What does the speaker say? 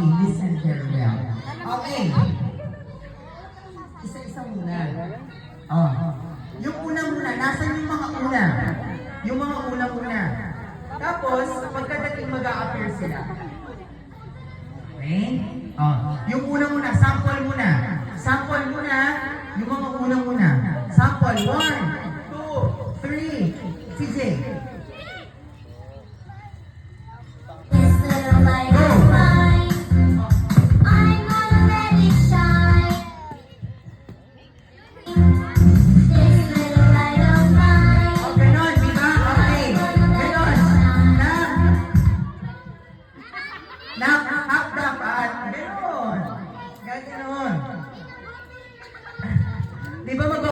Okay, listen very well. Okay. Isa-isa muna. Oh. Yung una muna, nasan yung mga una? Yung mga una muna. Tapos, pagkadating mag-a-appear sila. Okay? Oh. Yung una muna, sample muna. Sample muna, yung mga una muna. Sample, 1, 2, 3. CJ.